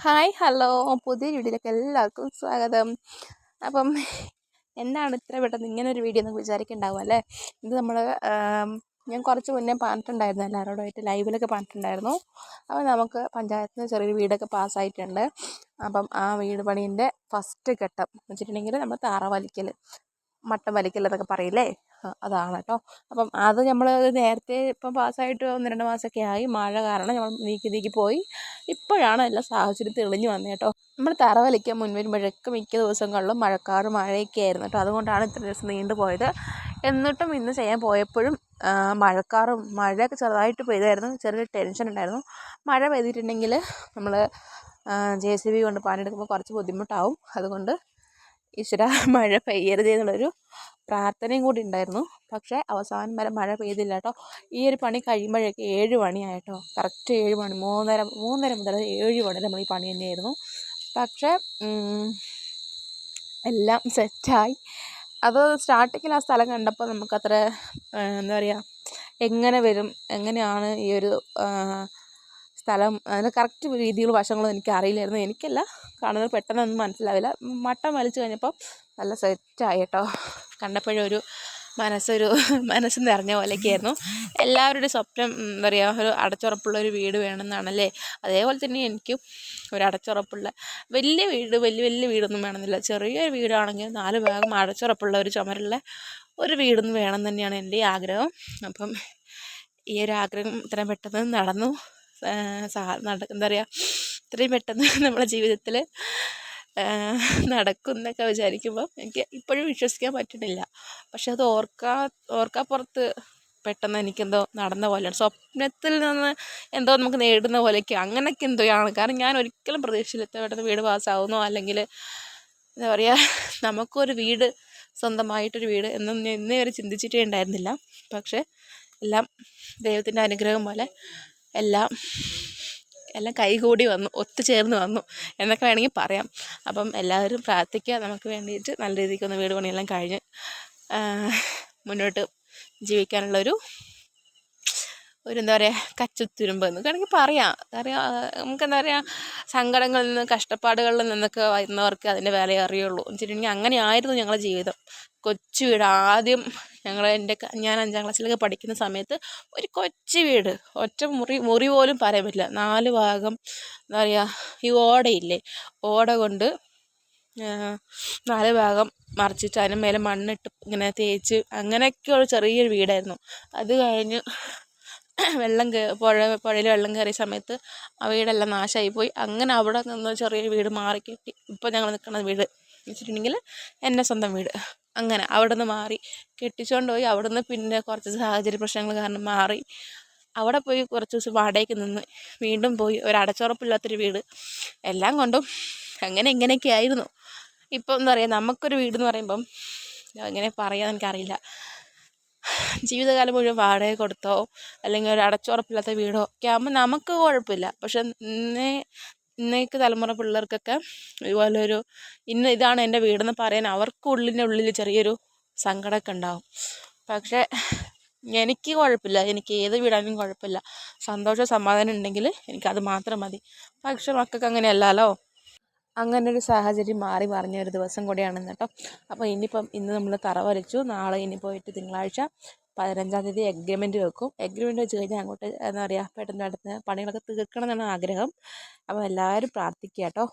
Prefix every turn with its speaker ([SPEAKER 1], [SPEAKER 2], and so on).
[SPEAKER 1] Hi hello പുതിയ വീഡിയോയിലേക്ക് എല്ലാവർക്കും സ്വാഗതം. അപ്പം എന്താണ് ഇത്ര പെട്ടെന്ന് ഇങ്ങനെ ഒരു വീഡിയോ എന്ന് വിചാരിക്കുന്നുണ്ടാവും അല്ലേ. ഇത് നമ്മൾ ഞാൻ കുറച്ച് മുന്നേ പറഞ്ഞിട്ടുണ്ടായിരുന്നു, എല്ലാവരോടുമായിട്ട് ലൈവിലൊക്കെ പറഞ്ഞിട്ടുണ്ടായിരുന്നു. അപ്പോൾ നമുക്ക് പഞ്ചായത്തിൽ നിന്ന് ചെറിയൊരു വീടൊക്കെ പാസ്സായിട്ടുണ്ട്. അപ്പം ആ വീട് പണീൻ്റെ ഫസ്റ്റ് ഘട്ടം എന്ന് വെച്ചിട്ടുണ്ടെങ്കിൽ നമ്മൾ തറ വലിക്കൽ, മട്ടം വലിക്കൽ എന്നൊക്കെ പറയില്ലേ, അതാണ് കേട്ടോ. അപ്പം അത് നമ്മൾ നേരത്തെ ഇപ്പം പാസ്സായിട്ട് 1-2 മാസമൊക്കെ ആയി. മഴ കാരണം നമ്മൾ നീക്കി പോയി. ഇപ്പോഴാണ് എല്ലാ സാഹചര്യം തെളിഞ്ഞു വന്നത് കേട്ടോ. നമ്മൾ തറ വലിക്കാൻ മുൻവരുമ്പോഴൊക്കെ മിക്ക ദിവസങ്ങളിലും മഴയൊക്കെ ആയിരുന്നു കേട്ടോ. അതുകൊണ്ടാണ് ഇത്ര ദിവസം നീണ്ടുപോയത്. എന്നിട്ടും ഇന്ന് ചെയ്യാൻ പോയപ്പോഴും മഴയൊക്കെ ചെറുതായിട്ട് പെയ്തായിരുന്നു. ചെറിയൊരു ടെൻഷൻ ഉണ്ടായിരുന്നു. മഴ പെയ്തിട്ടുണ്ടെങ്കിൽ നമ്മൾ JCB കൊണ്ട് പണിയെടുക്കുമ്പോൾ കുറച്ച് ബുദ്ധിമുട്ടാവും. അതുകൊണ്ട് ഈശ്വര മഴ പെയ്യരുതേ എന്നുള്ളൊരു പ്രാർത്ഥനയും കൂടി ഉണ്ടായിരുന്നു. പക്ഷേ അവസാനം വരെ മഴ പെയ്തില്ല കേട്ടോ. ഈ ഒരു പണി കഴിയുമ്പോഴേക്ക് 7 മണിയായിട്ടോ. കറക്റ്റ് 7 മണി, 3:30 മുതൽ 7 മണി നമ്മൾ ഈ പണി തന്നെയായിരുന്നു. പക്ഷേ എല്ലാം സെറ്റായി. അത് സ്റ്റാർട്ടിങ്ങിൽ ആ സ്ഥലം കണ്ടപ്പോൾ നമുക്കത്ര എന്താ പറയുക, എങ്ങനെ വരും, എങ്ങനെയാണ് ഈ ഒരു സ്ഥലം, അതിന് കറക്റ്റ് രീതികളും വശങ്ങളും എനിക്ക് അറിയില്ലായിരുന്നു. എനിക്കല്ല, കാണുന്നത് പെട്ടെന്നൊന്നും മനസ്സിലാവില്ല. മട്ടം വലിച്ചു കഴിഞ്ഞപ്പോൾ നല്ല സെറ്റായി കേട്ടോ. കണ്ടപ്പോഴൊരു മനസ്സ് നിറഞ്ഞ പോലെയൊക്കെയായിരുന്നു. എല്ലാവരുടെയും സ്വപ്നം എന്താ പറയുക, ഒരു അടച്ചുറപ്പുള്ളൊരു വീട് വേണമെന്നാണല്ലേ. അതേപോലെ തന്നെ എനിക്കും ഒരു അടച്ചുറപ്പുള്ള വലിയ വീടൊന്നും വേണമെന്നില്ല. ചെറിയൊരു വീടാണെങ്കിൽ 4 ഭാഗം അടച്ചുറപ്പുള്ള ഒരു ചുമരുള്ള ഒരു വീടൊന്നും വേണം തന്നെയാണ് എൻ്റെ ആഗ്രഹം. അപ്പം ഈ ഒരു ആഗ്രഹം ഇത്രയും പെട്ടെന്ന് നടന്നു. എന്താ പറയുക, ഇത്രയും പെട്ടെന്ന് നമ്മുടെ ജീവിതത്തിൽ നടക്കും എന്നൊക്കെ വിചാരിക്കുമ്പോൾ എനിക്ക് ഇപ്പോഴും വിശ്വസിക്കാൻ പറ്റുന്നില്ല. പക്ഷെ അത് ഓർക്കാപ്പുറത്ത് പെട്ടെന്ന് എനിക്കെന്തോ നടന്ന പോലെയാണ്. സ്വപ്നത്തിൽ നിന്ന് എന്തോ നമുക്ക് നേടുന്ന പോലെയൊക്കെ അങ്ങനെയൊക്കെ എന്തോയാണ്. കാരണം ഞാൻ ഒരിക്കലും പ്രതീക്ഷയില്ല ഇത്ര പെട്ടെന്ന് വീട് പാസ്സാവുന്നോ, അല്ലെങ്കിൽ എന്താ പറയുക, നമുക്കൊരു വീട്, സ്വന്തമായിട്ടൊരു വീട് എന്നും ഞാൻ ഇന്നേ വരെ ചിന്തിച്ചിട്ടേ ഉണ്ടായിരുന്നില്ല. പക്ഷേ എല്ലാം ദൈവത്തിൻ്റെ അനുഗ്രഹം പോലെ എല്ലാം കൈകൂടി വന്നു, ഒത്തുചേർന്ന് വന്നു എന്നൊക്കെ വേണമെങ്കിൽ പറയാം. അപ്പം എല്ലാവരും പ്രാർത്ഥിക്കുക നമുക്ക് വേണ്ടിയിട്ട്, നല്ല രീതിക്കൊന്ന് വീട് പണിയെല്ലാം കഴിഞ്ഞ് മുന്നോട്ട് ജീവിക്കാനുള്ളൊരു എന്താ പറയുക, കച്ചുത്തുരുമ്പ് എന്നൊക്കെ വേണമെങ്കിൽ പറയാം. നമുക്ക് എന്താ പറയുക, സങ്കടങ്ങളിൽ നിന്ന്, കഷ്ടപ്പാടുകളിൽ നിന്നൊക്കെ വരുന്നവർക്ക് അതിൻ്റെ വില അറിയുള്ളൂ എന്ന് വെച്ചിട്ടുണ്ടെങ്കിൽ അങ്ങനെ ആയിരുന്നു ഞങ്ങളുടെ ജീവിതം. കൊച്ചു വീട് ആദ്യം ഞാൻ 5-ാം ക്ലാസ്സിലൊക്കെ പഠിക്കുന്ന സമയത്ത് ഒരു കൊച്ചു വീട്, ഒറ്റ മുറി പോലും പറയാൻ പറ്റില്ല. 4 ഭാഗം എന്താ പറയുക, ഈ ഓടയില്ലേ, ഓട കൊണ്ട് 4 ഭാഗം മറിച്ചിട്ട് അതിന് മേലെ മണ്ണിട്ട് ഇങ്ങനെ തേച്ച് അങ്ങനെയൊക്കെയുള്ള ചെറിയൊരു വീടായിരുന്നു. അത് കഴിഞ്ഞ് പുഴയിൽ വെള്ളം കയറിയ സമയത്ത് ആ വീടെല്ലാം നാശമായി പോയി. അങ്ങനെ അവിടെ നിന്ന് ചെറിയൊരു വീട് മാറി കെട്ടി ഇപ്പോൾ ഞങ്ങൾ നിൽക്കുന്ന വീട് എന്ന് വെച്ചിട്ടുണ്ടെങ്കിൽ എൻ്റെ സ്വന്തം വീട്. അങ്ങനെ അവിടെ നിന്ന് മാറി കെട്ടിച്ചുകൊണ്ട് പോയി. അവിടെ നിന്ന് പിന്നെ കുറച്ച് സാഹചര്യ പ്രശ്നങ്ങൾ കാരണം മാറി. അവിടെ പോയി കുറച്ച് ദിവസം വാടകയ്ക്ക് നിന്ന് വീണ്ടും പോയി ഒരു അടച്ചുറപ്പില്ലാത്തൊരു വീട്. എല്ലാം കൊണ്ടും ഇങ്ങനെയൊക്കെ ആയിരുന്നു. ഇപ്പം എന്താ പറയുക, നമുക്കൊരു വീടെന്ന് പറയുമ്പം എങ്ങനെ പറയാമെന്ന് എനിക്കറിയില്ല. ജീവിതകാലം മുഴുവൻ വാടക കൊടുത്തോ അല്ലെങ്കിൽ ഒരു അടച്ചുറപ്പില്ലാത്ത വീടോ ഒക്കെ ആകുമ്പോൾ നമുക്ക് കുഴപ്പമില്ല. പക്ഷെ ഇന്നേക്ക് തലമുറ പിള്ളേർക്കൊക്കെ ഇതുപോലൊരു ഇതാണ് എൻ്റെ വീടെന്ന് പറയാൻ ഉള്ളിൽ ചെറിയൊരു സങ്കടമൊക്കെ ഉണ്ടാവും. പക്ഷേ എനിക്ക് കുഴപ്പമില്ല, എനിക്ക് ഏത് വീടാണെങ്കിലും കുഴപ്പമില്ല. സന്തോഷം സമാധാനം ഉണ്ടെങ്കിൽ എനിക്കത് മാത്രം മതി. പക്ഷെ മക്കൾക്ക് അങ്ങനെയല്ലല്ലോ. അങ്ങനെ ഒരു സാഹചര്യം മാറി മറിഞ്ഞ ഒരു ദിവസം കൂടിയാണ് കേട്ടോ. അപ്പോൾ ഇന്ന് നമ്മൾ തറ വരച്ചു. നാളെ ഇനി പോയിട്ട് തിങ്കളാഴ്ച 15-ാം തീയതി എഗ്രിമെൻറ്റ് വെക്കും. എഗ്രിമെൻറ്റ് വെച്ച് കഴിഞ്ഞാൽ അങ്ങോട്ട് എന്താ പറയുക, പെട്ടെന്ന് പണികളൊക്കെ തീർക്കണം എന്നാണ് ആഗ്രഹം. അപ്പോൾ എല്ലാവരും പ്രാർത്ഥിക്കുക കേട്ടോ.